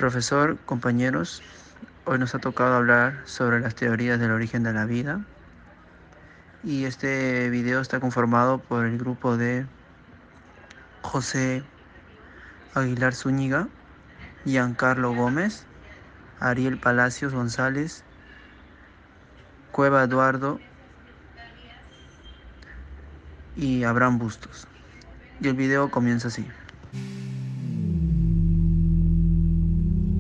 Profesor, compañeros, hoy nos ha tocado hablar sobre las teorías del origen de la vida y este video está conformado por el grupo de José Aguilar Zúñiga, Giancarlo Gómez, Ariel Palacios González, Cueva Eduardo y Abraham Bustos. Y el video comienza así.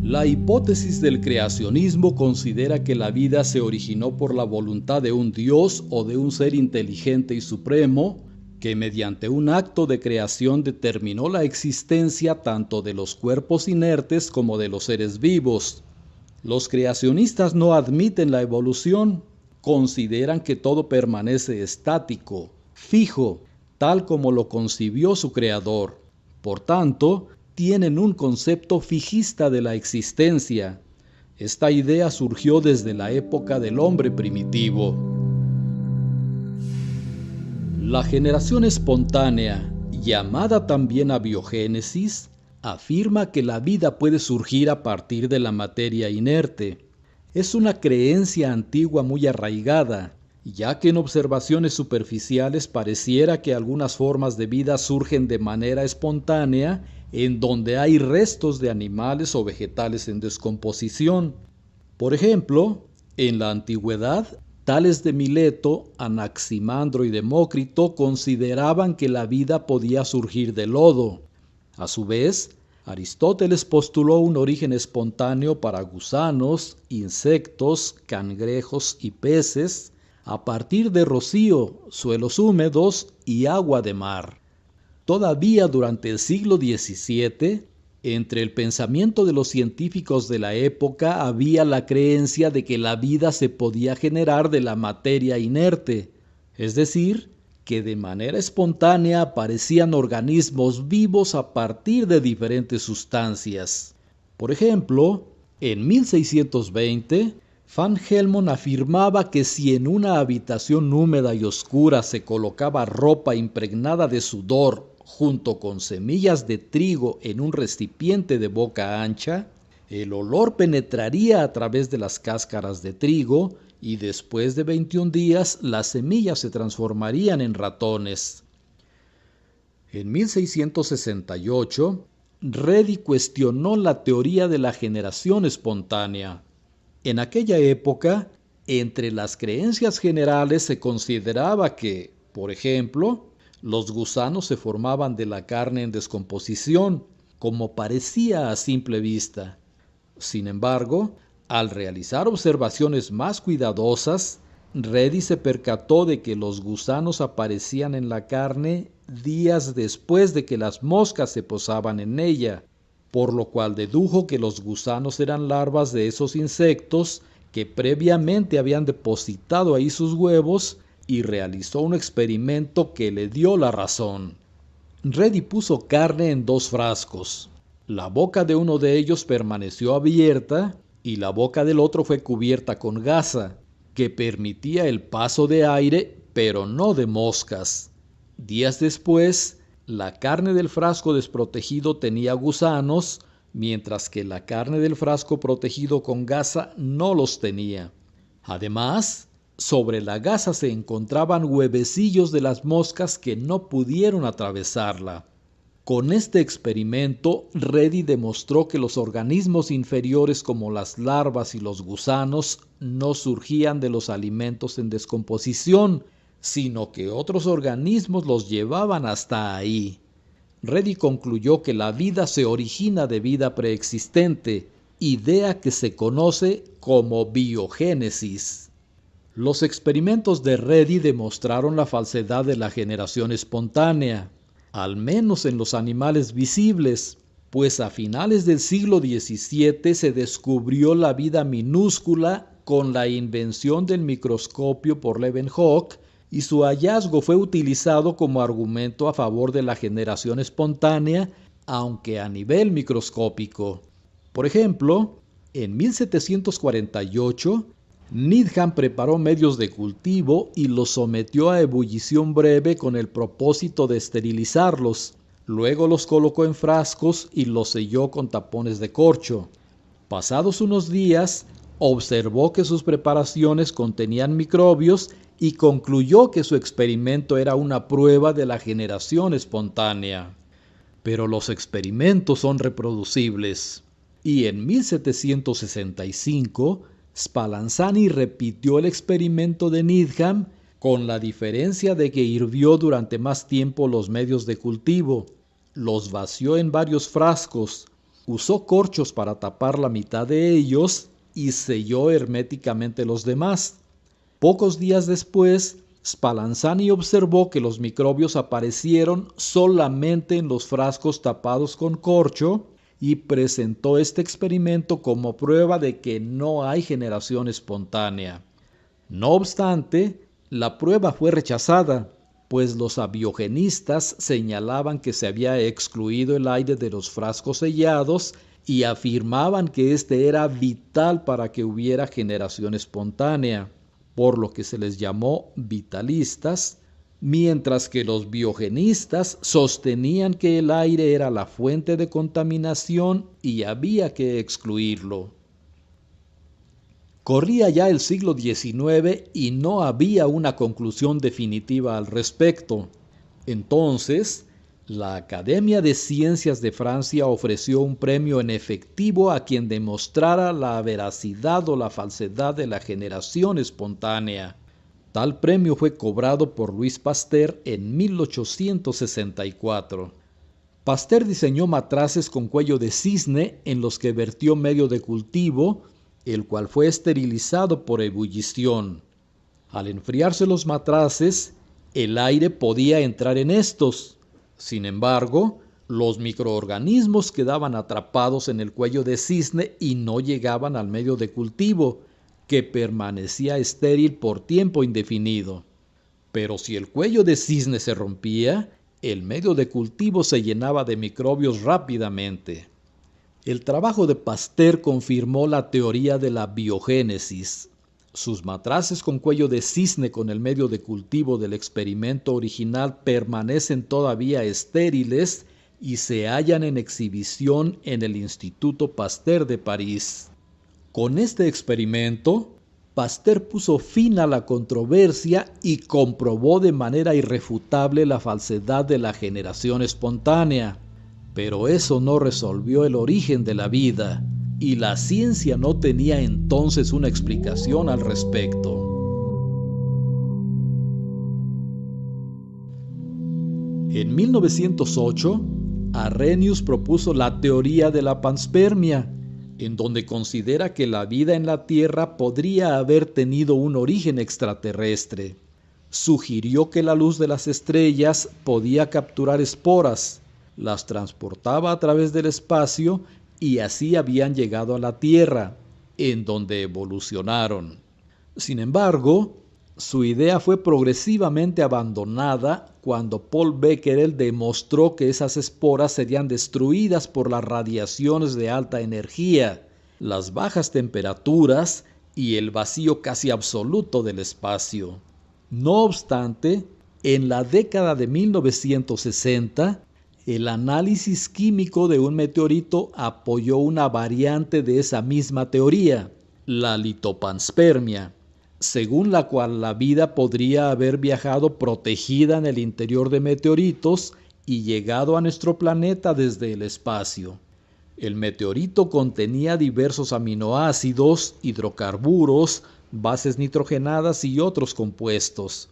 La hipótesis del creacionismo considera que la vida se originó por la voluntad de un Dios o de un ser inteligente y supremo, que mediante un acto de creación determinó la existencia tanto de los cuerpos inertes como de los seres vivos. Los creacionistas no admiten la evolución, consideran que todo permanece estático, fijo, tal como lo concibió su creador. Por tanto, tienen un concepto fijista de la existencia. Esta idea surgió desde la época del hombre primitivo. La generación espontánea, llamada también abiogénesis, afirma que la vida puede surgir a partir de la materia inerte. Es una creencia antigua muy arraigada, ya que en observaciones superficiales pareciera que algunas formas de vida surgen de manera espontánea en donde hay restos de animales o vegetales en descomposición. Por ejemplo, en la antigüedad, Tales de Mileto, Anaximandro y Demócrito consideraban que la vida podía surgir del lodo. A su vez, Aristóteles postuló un origen espontáneo para gusanos, insectos, cangrejos y peces, a partir de rocío, suelos húmedos y agua de mar. Todavía durante el siglo XVII, entre el pensamiento de los científicos de la época había la creencia de que la vida se podía generar de la materia inerte, es decir, que de manera espontánea aparecían organismos vivos a partir de diferentes sustancias. Por ejemplo, en 1620, Van Helmont afirmaba que si en una habitación húmeda y oscura se colocaba ropa impregnada de sudor junto con semillas de trigo en un recipiente de boca ancha, el olor penetraría a través de las cáscaras de trigo y después de 21 días las semillas se transformarían en ratones. En 1668, Redi cuestionó la teoría de la generación espontánea. En aquella época, entre las creencias generales se consideraba que, por ejemplo, los gusanos se formaban de la carne en descomposición, como parecía a simple vista. Sin embargo, al realizar observaciones más cuidadosas, Redi se percató de que los gusanos aparecían en la carne días después de que las moscas se posaban en ella, por lo cual dedujo que los gusanos eran larvas de esos insectos que previamente habían depositado ahí sus huevos y realizó un experimento que le dio la razón. Redi puso carne en 2 frascos. La boca de uno de ellos permaneció abierta y la boca del otro fue cubierta con gasa, que permitía el paso de aire, pero no de moscas. Días después, la carne del frasco desprotegido tenía gusanos, mientras que la carne del frasco protegido con gasa no los tenía. Además, sobre la gasa se encontraban huevecillos de las moscas que no pudieron atravesarla. Con este experimento, Redi demostró que los organismos inferiores como las larvas y los gusanos no surgían de los alimentos en descomposición, sino que otros organismos los llevaban hasta ahí. Redi concluyó que la vida se origina de vida preexistente, idea que se conoce como biogénesis. Los experimentos de Redi demostraron la falsedad de la generación espontánea, al menos en los animales visibles, pues a finales del siglo XVII se descubrió la vida minúscula con la invención del microscopio por Leeuwenhoek y su hallazgo fue utilizado como argumento a favor de la generación espontánea, aunque a nivel microscópico. Por ejemplo, en 1748, Needham preparó medios de cultivo y los sometió a ebullición breve con el propósito de esterilizarlos. Luego los colocó en frascos y los selló con tapones de corcho. Pasados unos días, observó que sus preparaciones contenían microbios y concluyó que su experimento era una prueba de la generación espontánea. Pero los experimentos son reproducibles. Y en 1765, Spallanzani repitió el experimento de Needham, con la diferencia de que hirvió durante más tiempo los medios de cultivo, los vació en varios frascos, usó corchos para tapar la mitad de ellos y selló herméticamente los demás. Pocos días después, Spallanzani observó que los microbios aparecieron solamente en los frascos tapados con corcho y presentó este experimento como prueba de que no hay generación espontánea. No obstante, la prueba fue rechazada, pues los abiogenistas señalaban que se había excluido el aire de los frascos sellados y afirmaban que este era vital para que hubiera generación espontánea, por lo que se les llamó vitalistas, mientras que los biogenistas sostenían que el aire era la fuente de contaminación y había que excluirlo. Corría ya el siglo XIX y no había una conclusión definitiva al respecto. Entonces, la Academia de Ciencias de Francia ofreció un premio en efectivo a quien demostrara la veracidad o la falsedad de la generación espontánea. Tal premio fue cobrado por Louis Pasteur en 1864. Pasteur diseñó matraces con cuello de cisne en los que vertió medio de cultivo, el cual fue esterilizado por ebullición. Al enfriarse los matraces, el aire podía entrar en estos. Sin embargo, los microorganismos quedaban atrapados en el cuello de cisne y no llegaban al medio de cultivo, que permanecía estéril por tiempo indefinido. Pero si el cuello de cisne se rompía, el medio de cultivo se llenaba de microbios rápidamente. El trabajo de Pasteur confirmó la teoría de la biogénesis. Sus matraces con cuello de cisne con el medio de cultivo del experimento original permanecen todavía estériles y se hallan en exhibición en el Instituto Pasteur de París. Con este experimento, Pasteur puso fin a la controversia y comprobó de manera irrefutable la falsedad de la generación espontánea. Pero eso no resolvió el origen de la vida, y la ciencia no tenía entonces una explicación al respecto. En 1908, Arrhenius propuso la teoría de la panspermia, en donde considera que la vida en la Tierra podría haber tenido un origen extraterrestre. Sugirió que la luz de las estrellas podía capturar esporas, las transportaba a través del espacio y así habían llegado a la Tierra, en donde evolucionaron. Sin embargo, su idea fue progresivamente abandonada cuando Paul Becquerel demostró que esas esporas serían destruidas por las radiaciones de alta energía, las bajas temperaturas y el vacío casi absoluto del espacio. No obstante, en la década de 1960, el análisis químico de un meteorito apoyó una variante de esa misma teoría, la litopanspermia, según la cual la vida podría haber viajado protegida en el interior de meteoritos y llegado a nuestro planeta desde el espacio. El meteorito contenía diversos aminoácidos, hidrocarburos, bases nitrogenadas y otros compuestos.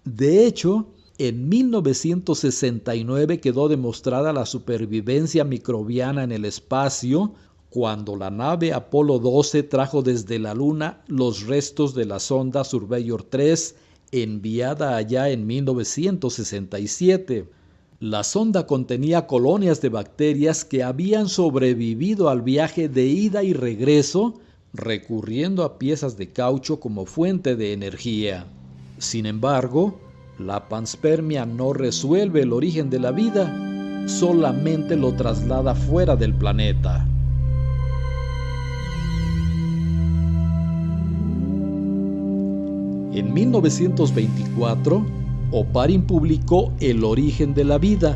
De hecho, en 1969 quedó demostrada la supervivencia microbiana en el espacio cuando la nave Apolo 12 trajo desde la Luna los restos de la sonda Surveyor 3 enviada allá en 1967. La sonda contenía colonias de bacterias que habían sobrevivido al viaje de ida y regreso, recurriendo a piezas de caucho como fuente de energía. Sin embargo, la panspermia no resuelve el origen de la vida, solamente lo traslada fuera del planeta. En 1924, Oparin publicó El origen de la vida,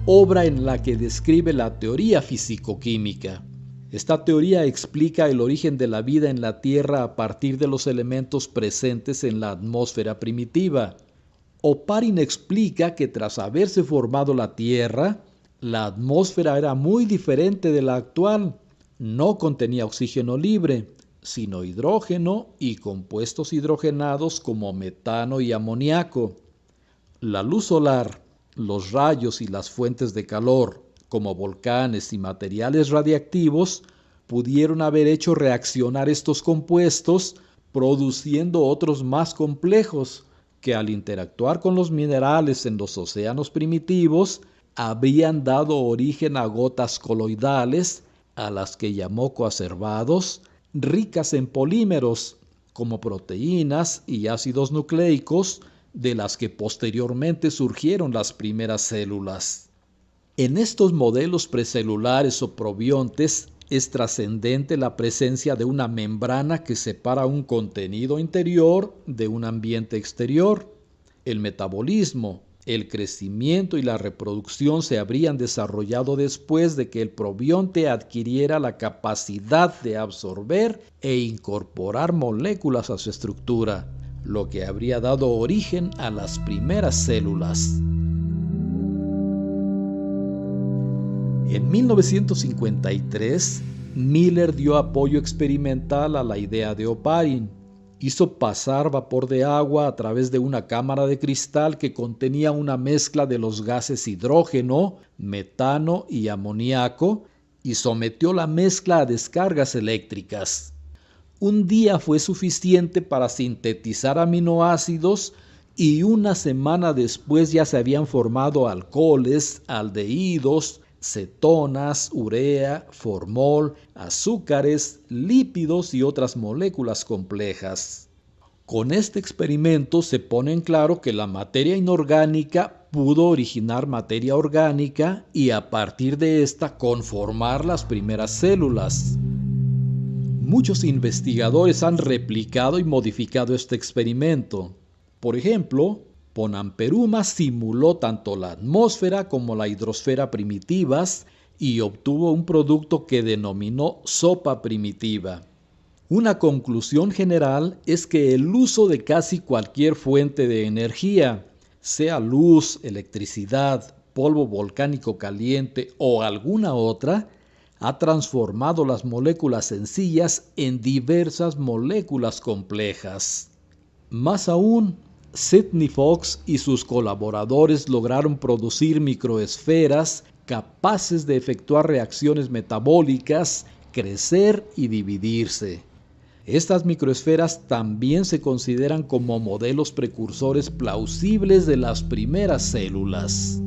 obra en la que describe la teoría físico-química. Esta teoría explica el origen de la vida en la Tierra a partir de los elementos presentes en la atmósfera primitiva. Oparin explica que tras haberse formado la Tierra, la atmósfera era muy diferente de la actual. No contenía oxígeno libre, sino hidrógeno y compuestos hidrogenados como metano y amoníaco. La luz solar, los rayos y las fuentes de calor, como volcanes y materiales radiactivos, pudieron haber hecho reaccionar estos compuestos, produciendo otros más complejos, que al interactuar con los minerales en los océanos primitivos, habrían dado origen a gotas coloidales, a las que llamó coacervados, ricas en polímeros, como proteínas y ácidos nucleicos, de las que posteriormente surgieron las primeras células. En estos modelos precelulares o probiontes es trascendente la presencia de una membrana que separa un contenido interior de un ambiente exterior. El metabolismo, el crecimiento y la reproducción se habrían desarrollado después de que el probionte adquiriera la capacidad de absorber e incorporar moléculas a su estructura, lo que habría dado origen a las primeras células. En 1953, Miller dio apoyo experimental a la idea de Oparin. Hizo pasar vapor de agua a través de una cámara de cristal que contenía una mezcla de los gases hidrógeno, metano y amoníaco y sometió la mezcla a descargas eléctricas. Un día fue suficiente para sintetizar aminoácidos y una semana después ya se habían formado alcoholes, aldehídos, cetonas, urea, formol, azúcares, lípidos y otras moléculas complejas. Con este experimento se pone en claro que la materia inorgánica pudo originar materia orgánica y a partir de esta conformar las primeras células. Muchos investigadores han replicado y modificado este experimento. Por ejemplo, Ponamperuma simuló tanto la atmósfera como la hidrosfera primitivas y obtuvo un producto que denominó sopa primitiva. Una conclusión general es que el uso de casi cualquier fuente de energía, sea luz, electricidad, polvo volcánico caliente o alguna otra, ha transformado las moléculas sencillas en diversas moléculas complejas. Más aún, Sidney Fox y sus colaboradores lograron producir microesferas capaces de efectuar reacciones metabólicas, crecer y dividirse. Estas microesferas también se consideran como modelos precursores plausibles de las primeras células.